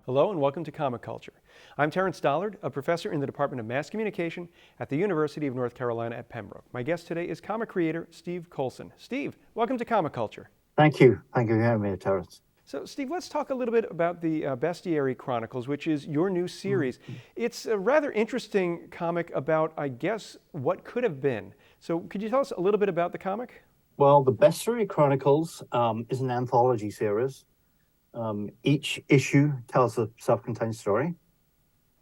Hello and welcome to Comic Culture. I'm Terrence Dollard, a professor in the Department of Mass Communication at the University of North Carolina at Pembroke. My guest today is comic creator Steve Coulson. Steve, welcome to Comic Culture. Thank you. Thank you for having me, Terrence. So, Steve, let's talk a little bit about the Bestiary Chronicles, which is your new series. It's a rather interesting comic about, I guess, what could have been. So could you tell us a little bit about the comic? Well, the Bestiary Chronicles is an anthology series. Each issue tells a self-contained story.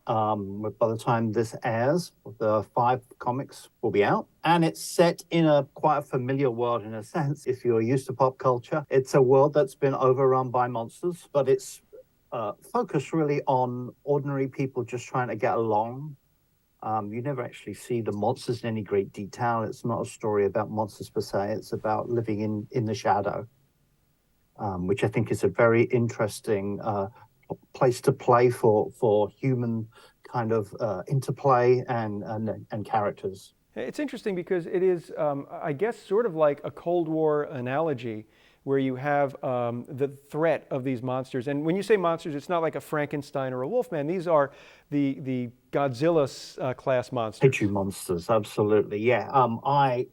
By the time this airs, the 5 comics will be out, and it's set in quite a familiar world in a sense. If you're used to pop culture, it's a world that's been overrun by monsters, but it's focused really on ordinary people just trying to get along. You never actually see the monsters in any great detail. It's not a story about monsters per se. It's about living in the shadow, which I think is a very interesting place to play for human kind of interplay and characters. It's interesting because it is, I guess, sort of like a Cold War analogy where you have the threat of these monsters. And when you say monsters, it's not like a Frankenstein or a Wolfman. These are the Godzilla class monsters. Kaiju monsters, absolutely. Yeah.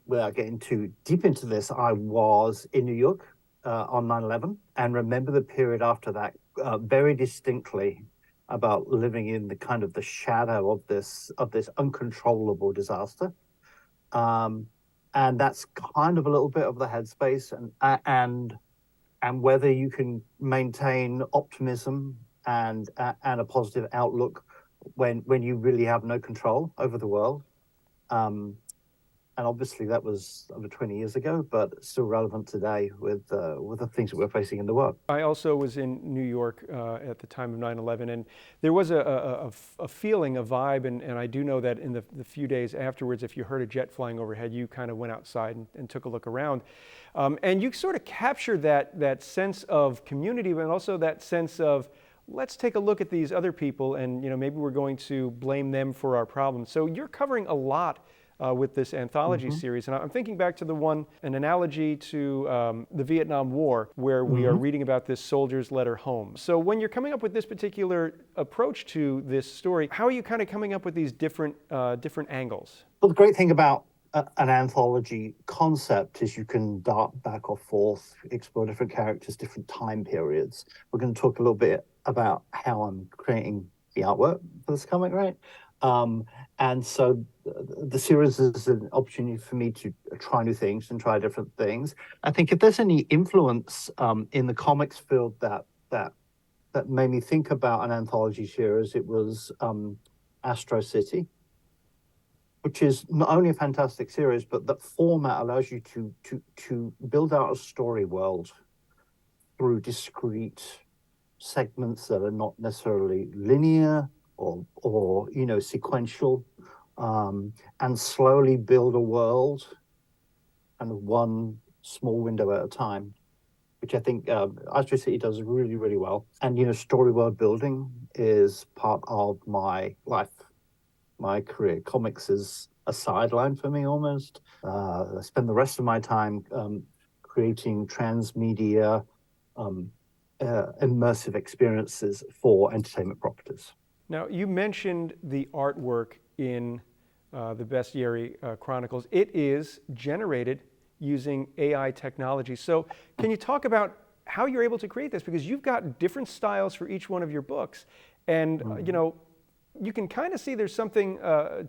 Without getting too deep into this, I was in New York on 9/11 and remember the period after that very distinctly, about living in the kind of the shadow of this uncontrollable disaster. And that's kind of a little bit of the headspace and whether you can maintain optimism and a positive outlook when you really have no control over the world. And obviously that was over 20 years ago, but still relevant today with the things that we're facing in the world. I also was in New York at the time of 9/11, and there was a feeling, a vibe, and I do know that in the few days afterwards, if you heard a jet flying overhead, you kind of went outside and took a look around. And you sort of captured that sense of community, but also that sense of, let's take a look at these other people, and maybe we're going to blame them for our problems. So you're covering a lot with this anthology series. And I'm thinking back to an analogy to the Vietnam War, where we are reading about this soldier's letter home. So when you're coming up with this particular approach to this story, how are you kind of coming up with these different angles? Well, the great thing about an anthology concept is you can dart back or forth, explore different characters, different time periods. We're going to talk a little bit about how I'm creating the artwork for this comic, right? And so the series is an opportunity for me to try new things and try different things. I think if there's any influence in the comics field that made me think about an anthology series, it was Astro City, which is not only a fantastic series, but that format allows you to build out a story world through discrete segments that are not necessarily linear or sequential, and slowly build a world and one small window at a time, which I think Astro City does really, really well. And story world building is part of my life, my career. Comics is a sideline for me almost. I spend the rest of my time creating transmedia immersive experiences for entertainment properties. Now, you mentioned the artwork in the Bestiary Chronicles. It is generated using AI technology. So can you talk about how you're able to create this? Because you've got different styles for each one of your books. And, you can kind of see there's something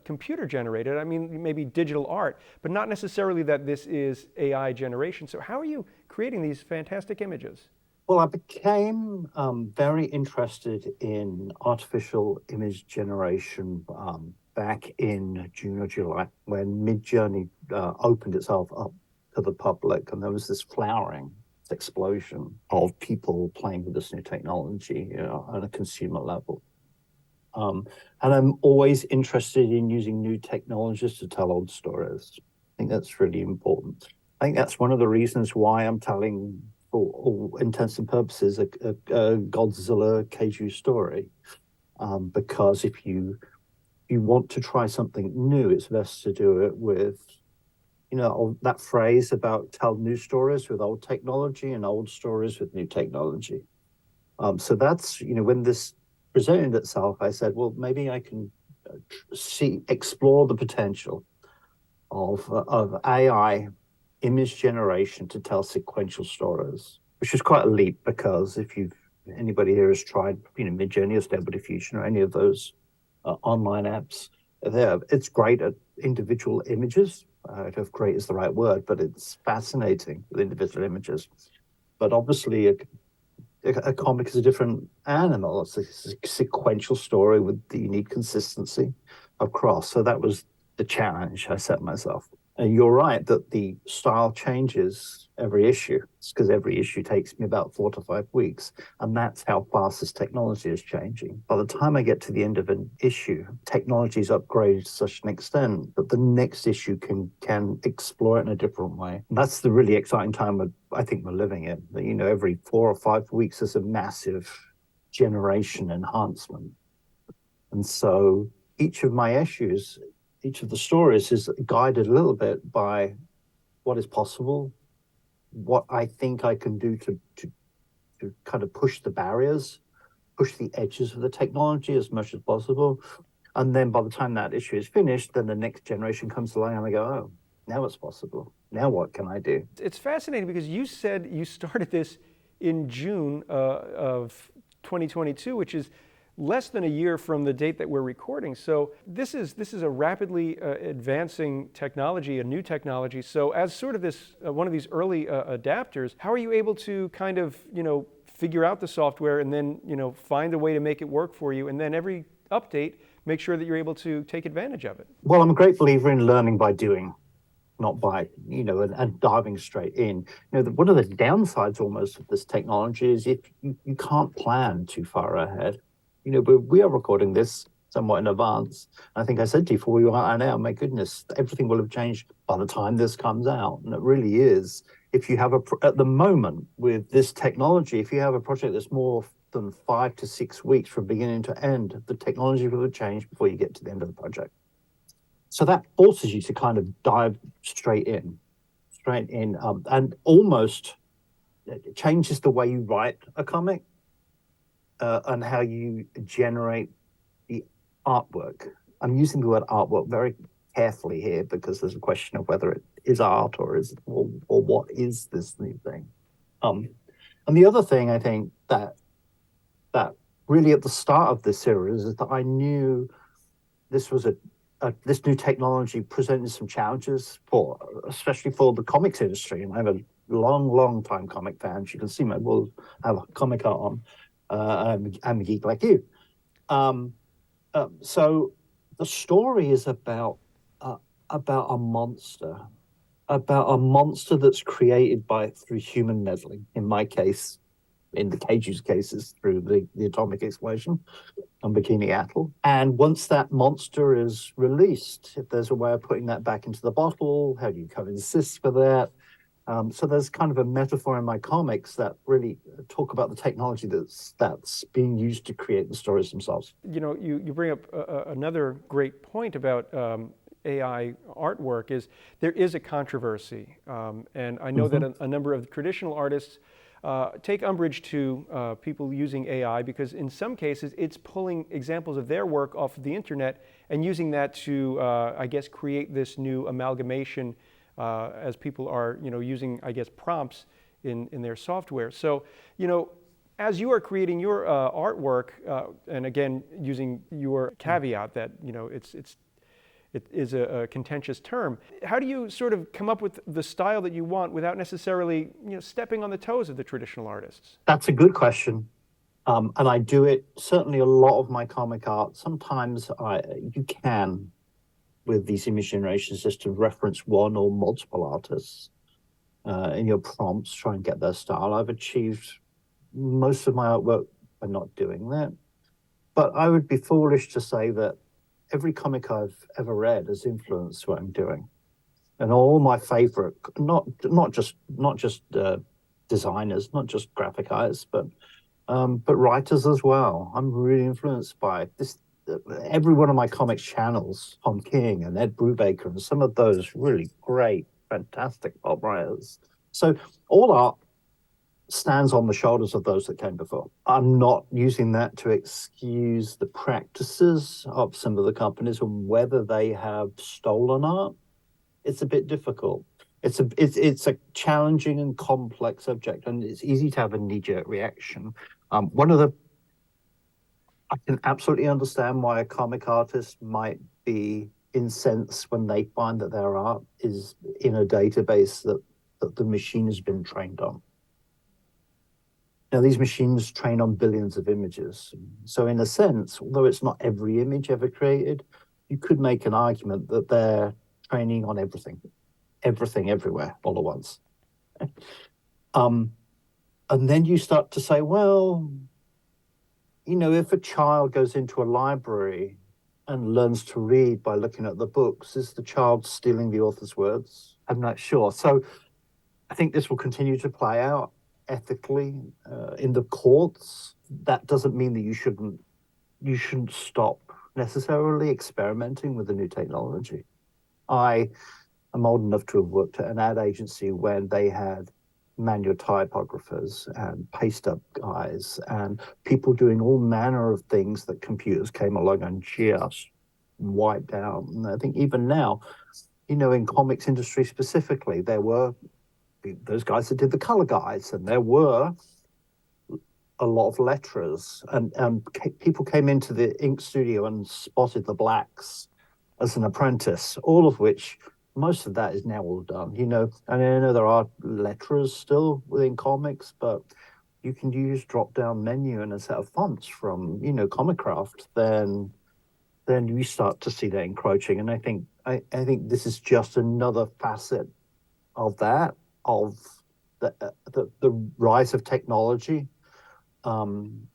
computer generated. I mean, maybe digital art, but not necessarily that this is AI generation. So how are you creating these fantastic images? Well, I became very interested in artificial image generation back in June or July when Midjourney opened itself up to the public, and there was this flowering explosion of people playing with this new technology on a consumer level. And I'm always interested in using new technologies to tell old stories. I think that's really important. I think that's one of the reasons why I'm telling, for all intents and purposes, a Godzilla kaiju story, because if you want to try something new, it's best to do it with, that phrase about tell new stories with old technology and old stories with new technology. So that's, when this presented itself, I said, well, maybe I can explore the potential of AI image generation to tell sequential stories, which is quite a leap because if anybody here has tried, Midjourney or Stable Diffusion or any of those online apps, it's great at individual images. I don't know if great is the right word, but it's fascinating with individual images. But obviously, a comic is a different animal. It's a sequential story with the unique consistency across. So that was the challenge I set myself. And you're right that the style changes every issue. It's because every issue takes me about 4 to 5 weeks. And that's how fast this technology is changing. By the time I get to the end of an issue, technology is upgraded to such an extent that the next issue can explore it in a different way. And that's the really exciting time I think we're living in. That, every 4 or 5 weeks is a massive generation enhancement. And so each of my issues, each of the stories is guided a little bit by what is possible, what I think I can do to kind of push the barriers, push the edges of the technology as much as possible. And then by the time that issue is finished, then the next generation comes along and I go, oh, now it's possible. Now what can I do? It's fascinating because you said you started this in June of 2022, which is less than a year from the date that we're recording. So this is a rapidly advancing technology, a new technology. So as sort of this one of these early adapters, how are you able to kind of figure out the software and then find a way to make it work for you, and then every update make sure that you're able to take advantage of it? Well, I'm a great believer in learning by doing, not by and diving straight in. One of the downsides almost of this technology is if you can't plan too far ahead. But we are recording this somewhat in advance. I think I said to you before we were out now, my goodness, everything will have changed by the time this comes out. And it really is. If you have at the moment with this technology, if you have a project that's more than 5 to 6 weeks from beginning to end, the technology will have changed before you get to the end of the project. So that forces you to kind of dive straight in, and almost changes the way you write a comic. And how you generate the artwork. I'm using the word artwork very carefully here because there's a question of whether it is art or what is this new thing. And the other thing I think that really at the start of this series is that I knew this was this new technology presented some challenges especially for the comics industry. And I'm a long time comic fan. As you can see my walls have a comic art on. I'm a geek like you. So the story is about a monster that's created through human meddling. In my case, in the Keiju's cases, through the atomic explosion on Bikini Atoll. And once that monster is released, if there's a way of putting that back into the bottle, how do you coexist with that? So there's kind of a metaphor in my comics that really talk about the technology that's being used to create the stories themselves. You bring up another great point about AI artwork is there is a controversy. And I know that a number of traditional artists take umbrage to people using AI because in some cases it's pulling examples of their work off of the internet and using that to, I guess, create this new amalgamation as people are, using, I guess, prompts in their software. So, as you are creating your artwork, and again, using your caveat that, it is a contentious term, how do you sort of come up with the style that you want without necessarily, stepping on the toes of the traditional artists? That's a good question. And I do it, certainly a lot of my comic art. Sometimes you can, with these image generation systems, reference one or multiple artists in your prompts, try and get their style. I've achieved most of my artwork by not doing that. But I would be foolish to say that every comic I've ever read has influenced what I'm doing. And all my favorite, not just designers, not just graphic artists, but writers as well. I'm really influenced by this. Every one of my comics channels, Tom King and Ed Brubaker, and some of those really great, fantastic pop writers. So all art stands on the shoulders of those that came before. I'm not using that to excuse the practices of some of the companies and whether they have stolen art. It's a bit difficult. It's a challenging and complex subject, and it's easy to have a knee-jerk reaction. One of the I can absolutely understand why a comic artist might be incensed when they find that their art is in a database that the machine has been trained on. Now, these machines train on billions of images. So in a sense, although it's not every image ever created, you could make an argument that they're training on everything, everywhere, all at once. And then you start to say, well, if a child goes into a library and learns to read by looking at the books, is the child stealing the author's words? I'm not sure. So I think this will continue to play out ethically in the courts. That doesn't mean that you shouldn't stop necessarily experimenting with the new technology. I am old enough to have worked at an ad agency when they had manual typographers and paste up guys and people doing all manner of things that computers came along and just wiped out. And I think even now, in comics industry specifically, there were those guys that did the color guides, and there were a lot of letterers, and people came into the ink studio and spotted the blacks as an apprentice, all of which most of that is now all done, and I know there are letterers still within comics, but you can use drop-down menu and a set of fonts from, Comicraft, then you start to see that encroaching. And I think this is just another facet of that, of the rise of technology, and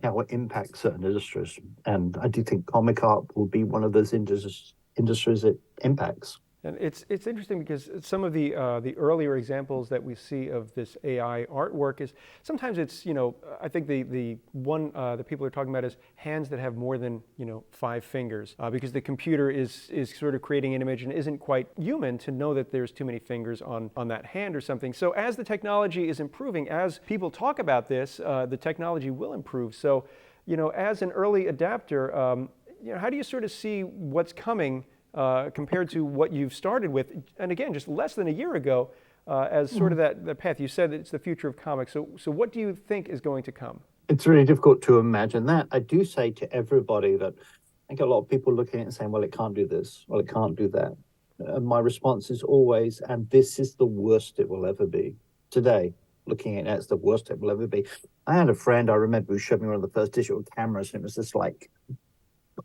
how it impacts certain industries. And I do think comic art will be one of those industries it impacts. And it's interesting because some of the earlier examples that we see of this AI artwork is sometimes it's, I think the one that people are talking about is hands that have more than 5 fingers, because the computer is sort of creating an image and isn't quite human to know that there's too many fingers on that hand or something. So as the technology is improving, as people talk about this, the technology will improve. So as an early adapter, how do you sort of see what's coming compared to what you've started with, and again, just less than a year ago, as sort of that path? You said it's the future of comics. So what do you think is going to come? It's really difficult to imagine that. I do say to everybody that I think a lot of people looking at it and saying, well, it can't do this, well, it can't do that. And my response is always, and this is the worst it will ever be. Today, looking at it, it's the worst it will ever be. I had a friend, I remember, who showed me one of the first digital cameras, and it was just like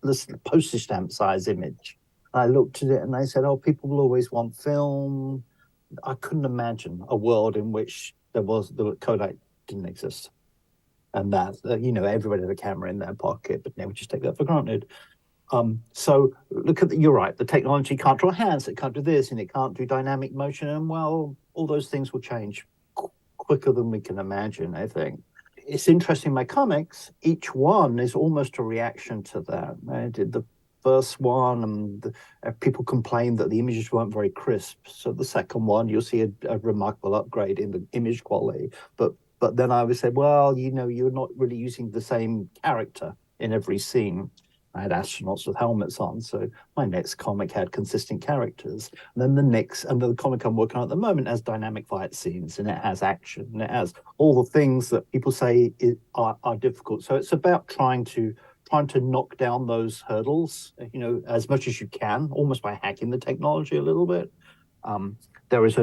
this postage stamp size image. I looked at it and I said, oh, people will always want film. I couldn't imagine a world in which the Kodak didn't exist. And that, everybody had a camera in their pocket, but now we just take that for granted. So you're right, the technology can't draw hands, it can't do this, and it can't do dynamic motion. And well, all those things will change quicker than we can imagine, I think. It's interesting, my comics, each one is almost a reaction to that. I did the first one, and people complained that the images weren't very crisp. So the second one, you'll see a remarkable upgrade in the image quality. But then I would say, well, you're not really using the same character in every scene. I had astronauts with helmets on, so my next comic had consistent characters. And then the comic I'm working on at the moment has dynamic fight scenes, and it has action, and it has all the things that people say are difficult. So it's about trying to knock down those hurdles, as much as you can, almost by hacking the technology a little bit. There is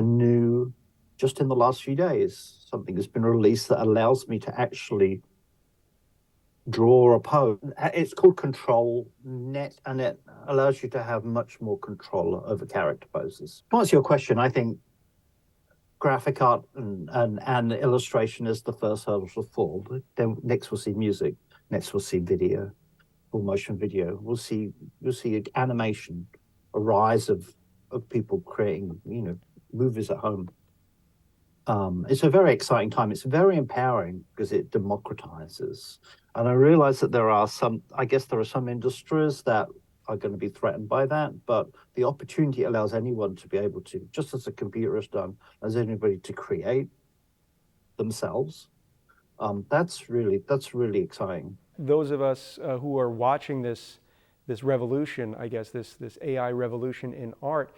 just in the last few days, something has been released that allows me to actually draw a pose. It's called Control Net, and it allows you to have much more control over character poses. To answer your question, I think graphic art and illustration is the first hurdle to fall. Then next we'll see music. Next we'll see video, full motion video. We'll see animation, a rise of people creating, movies at home. It's a very exciting time. It's very empowering because it democratizes. And I realize that there are some industries that are going to be threatened by that, but the opportunity allows anyone to be able to, just as a computer has done, as anybody to create. themselves. That's really exciting. Those of us who are watching this revolution, I guess, this AI revolution in art,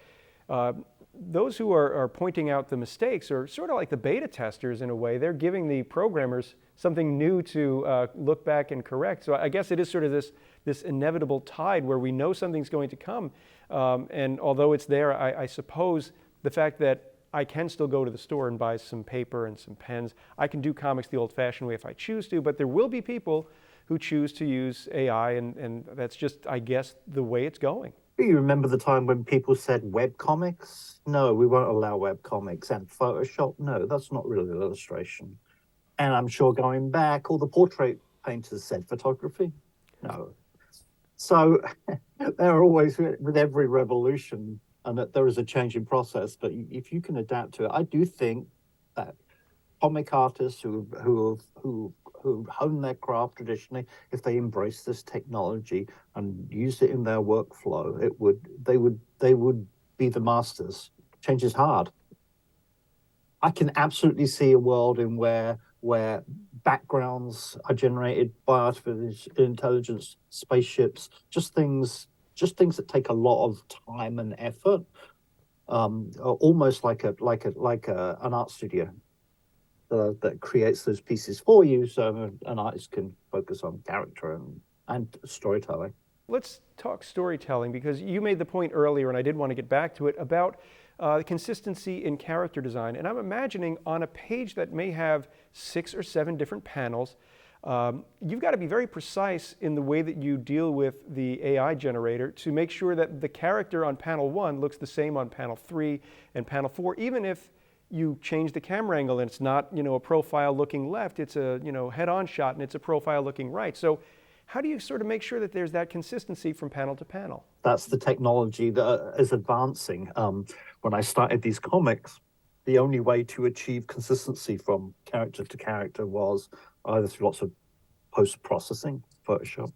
uh, those who are pointing out the mistakes are sort of like the beta testers in a way. They're giving the programmers something new to look back and correct. So I guess it is sort of this inevitable tide where we know something's going to come. And although it's there, I suppose the fact that I can still go to the store and buy some paper and some pens. I can do comics the old-fashioned way if I choose to, but there will be people who choose to use AI, and that's just, I guess, the way it's going. You remember the time when people said web comics? No, we won't allow web comics. And Photoshop? No, that's not really an illustration. And I'm sure going back, all the portrait painters said photography? No. So there are always, with every revolution, and that there is a changing process. But if you can adapt to it, I do think that comic artists who hone their craft traditionally, if they embrace this technology and use it in their workflow, they would be the masters. Change is hard. I can absolutely see a world in where backgrounds are generated by artificial intelligence, spaceships, just things that take a lot of time and effort, almost like an art studio that creates those pieces for you, so an artist can focus on character and storytelling. Let's talk storytelling, because you made the point earlier, and I did want to get back to it, about consistency in character design. And I'm imagining on a page that may have 6 or 7 different panels, you've got to be very precise in the way that you deal with the AI generator to make sure that the character on panel 1 looks the same on panel 3 and panel 4, even if you change the camera angle and it's not, a profile looking left, it's a, head-on shot and it's a profile looking right. So how do you sort of make sure that there's that consistency from panel to panel? That's the technology that is advancing. When I started these comics, the only way to achieve consistency from character to character was either through lots of post-processing, Photoshop,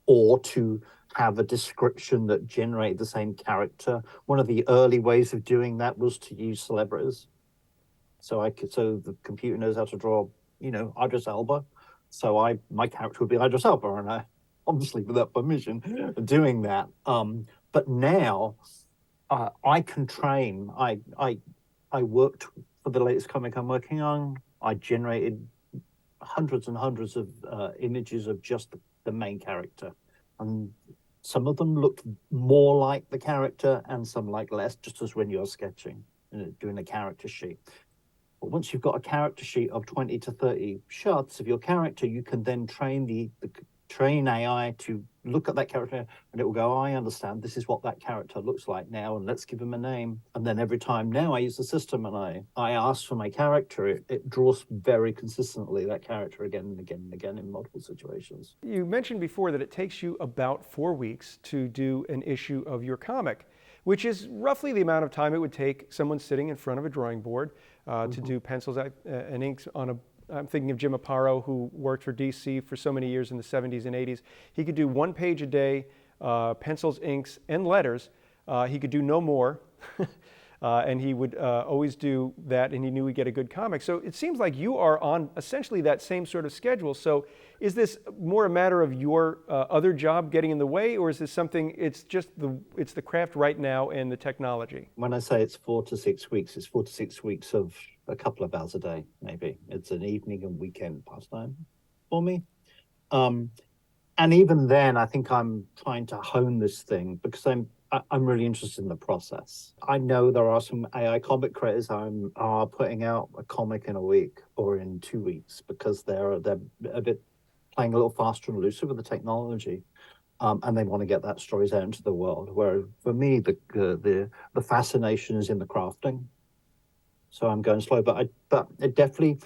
or to have a description that generated the same character. One of the early ways of doing that was to use celebrities. So the computer knows how to draw, Idris Elba. So my character would be Idris Elba, and I, obviously without permission, doing that. But now I can train. I worked for the latest comic I'm working on. I generated hundreds and hundreds of images of just the main character, and some of them looked more like the character, and some like less, just as when you're sketching, doing a character sheet. But once you've got a character sheet of 20 to 30 shots of your character, you can then train train AI to look at that character, and it will go, I understand, this is what that character looks like now, and let's give him a name. And then every time now I use the system and I ask for my character, it draws very consistently that character again and again and again in multiple situations. You mentioned before that it takes you about 4 weeks to do an issue of your comic, which is roughly the amount of time it would take someone sitting in front of a drawing board to do pencils and inks on a. I'm thinking of Jim Aparo, who worked for DC for so many years in the 70s and 80s. He could do 1 page a day, pencils, inks, and letters. He could do no more. And he would always do that, and he knew he'd get a good comic. So it seems like you are on essentially that same sort of schedule. So is this more a matter of your other job getting in the way, or is this something, it's the craft right now and the technology? When I say it's 4 to 6 weeks, it's 4 to 6 weeks of a couple of hours a day, maybe. It's an evening and weekend pastime for me. And even then, I think I'm trying to hone this thing because I'm really interested in the process. I know there are some AI comic creators who are putting out a comic in a week or in 2 weeks because they're a bit playing a little faster and looser with the technology, and they want to get that stories out into the world. Where for me, the fascination is in the crafting. So I'm going slow, but it definitely,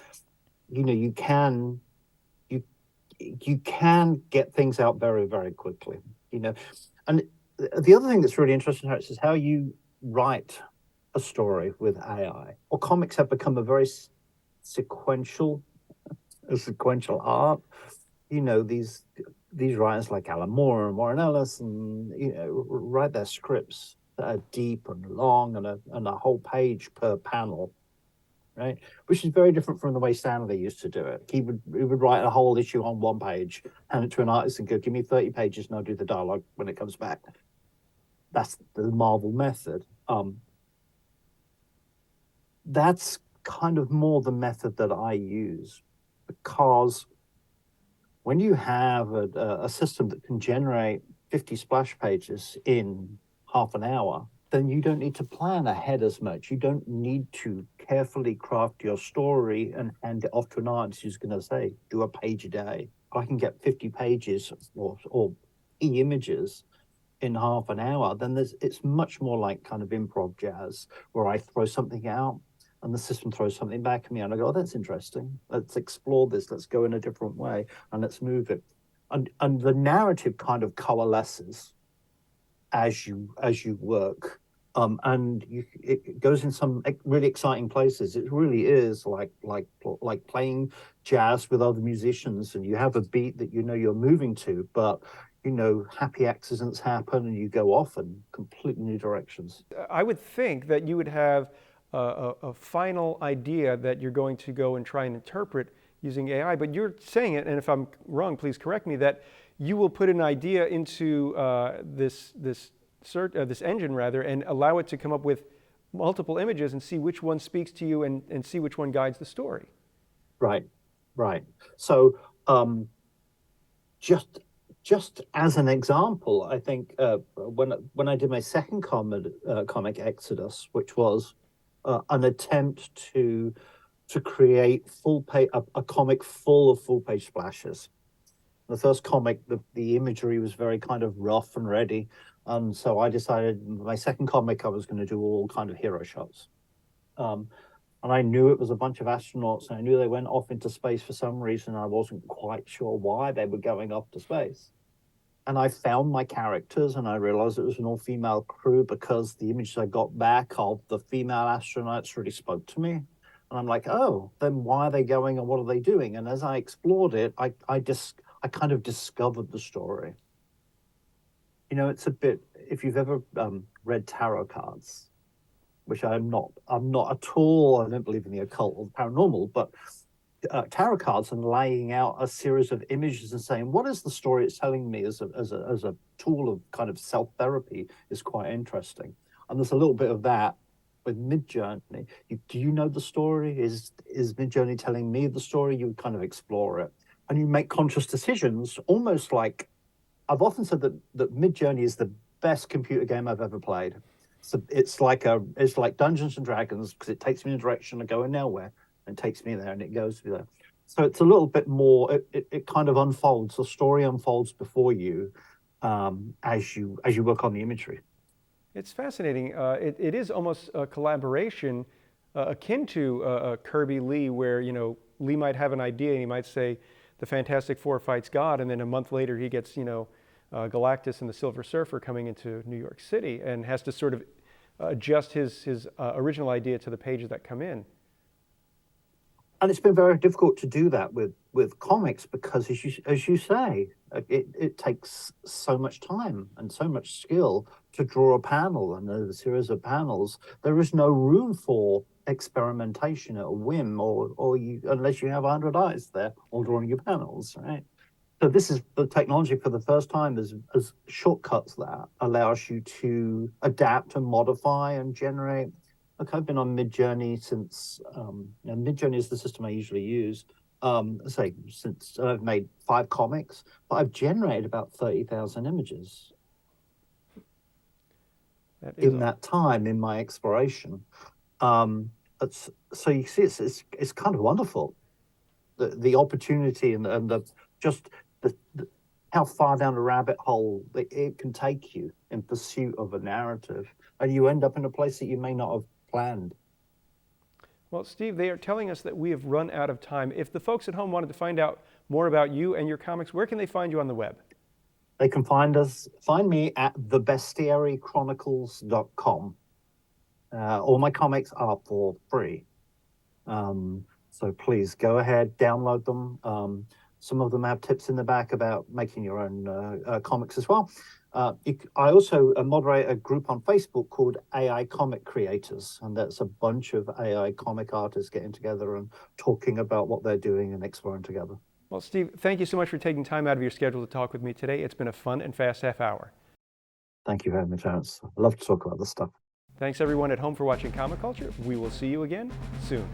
you can get things out very, very quickly, and the other thing that's really interesting is how you write a story with AI. Or comics have become a very sequential art. These writers like Alan Moore and Warren Ellis, and write their scripts that are deep and long, and a whole page per panel. right? Which is very different from the way Stanley used to do it. He would write a whole issue on one page, hand it to an artist, and go, "Give me 30 pages, and I'll do the dialogue when it comes back." That's the Marvel method. That's kind of more the method that I use, because when you have a system that can generate 50 splash pages in half an hour, then you don't need to plan ahead as much. You don't need to carefully craft your story and hand it off to an artist who's going to say, do a page a day. I can get 50 pages or images in half an hour, then it's much more like kind of improv jazz, where I throw something out and the system throws something back at me, and I go, "Oh, that's interesting. Let's explore this. Let's go in a different way, and let's move it." And the narrative kind of coalesces as you work. And it goes in some really exciting places. It really is like playing jazz with other musicians, and you have a beat that you know you're moving to, but happy accidents happen, and you go off in completely new directions. I would think that you would have a final idea that you're going to go and try and interpret using AI, but you're saying it, and if I'm wrong, please correct me, that you will put an idea into this engine rather, and allow it to come up with multiple images and see which one speaks to you and see which one guides the story. Right, right. So just as an example, I think when I did my second comic Exodus, which was an attempt to create a comic full of full page splashes. The first comic, the imagery was very kind of rough and ready, and so I decided my second comic I was going to do all kind of hero shots. And I knew it was a bunch of astronauts, and I knew they went off into space for some reason. I wasn't quite sure why they were going off to space. And I found my characters, and I realized it was an all-female crew because the images I got back of the female astronauts really spoke to me. And I'm like, oh, then why are they going and what are they doing? And as I explored it, I kind of discovered the story. It's a bit, if you've ever read tarot cards, which I'm not at all. I don't believe in the occult or the paranormal, but tarot cards and laying out a series of images and saying, what is the story it's telling me as a tool of kind of self-therapy is quite interesting. And there's a little bit of that with Midjourney. Do you know the story? Is Midjourney telling me the story? You kind of explore it and you make conscious decisions, almost like I've often said that Midjourney is the best computer game I've ever played. So it's like Dungeons and Dragons, because it takes me in a direction I go in nowhere and takes me there and it goes there. So it's a little bit more. It kind of unfolds. The story unfolds before you as you work on the imagery. It's fascinating. It is almost a collaboration akin to Kirby Lee, where Lee might have an idea and he might say, "The Fantastic Four fights God," and then a month later he gets Galactus and the Silver Surfer coming into New York City and has to sort of adjust his original idea to the pages that come in. And it's been very difficult to do that with comics because, as you say, it takes so much time and so much skill to draw a panel and a series of panels. There is no room for experimentation at a whim, or unless you have 100 eyes there all drawing your panels, right? So this is the technology for the first time as shortcuts that allows you to adapt and modify and generate. Look, I've been on Midjourney since, Midjourney is the system I usually use. Since I've made 5 comics, but I've generated about 30,000 images in that time in my exploration. So you see, it's kind of wonderful, the opportunity and the how far down a rabbit hole it can take you in pursuit of a narrative, and you end up in a place that you may not have planned. Well, Steve, they are telling us that we have run out of time. If the folks at home wanted to find out more about you and your comics, where can they find you on the web? They can find me at thebestiarychronicles.com. All my comics are for free. So please go ahead, download them. Some of them have tips in the back about making your own comics as well. I also moderate a group on Facebook called AI Comic Creators, and that's a bunch of AI comic artists getting together and talking about what they're doing and exploring together. Well, Steve, thank you so much for taking time out of your schedule to talk with me today. It's been a fun and fast half hour. Thank you very much, Terence. I love to talk about this stuff. Thanks everyone at home for watching Comic Culture. We will see you again soon.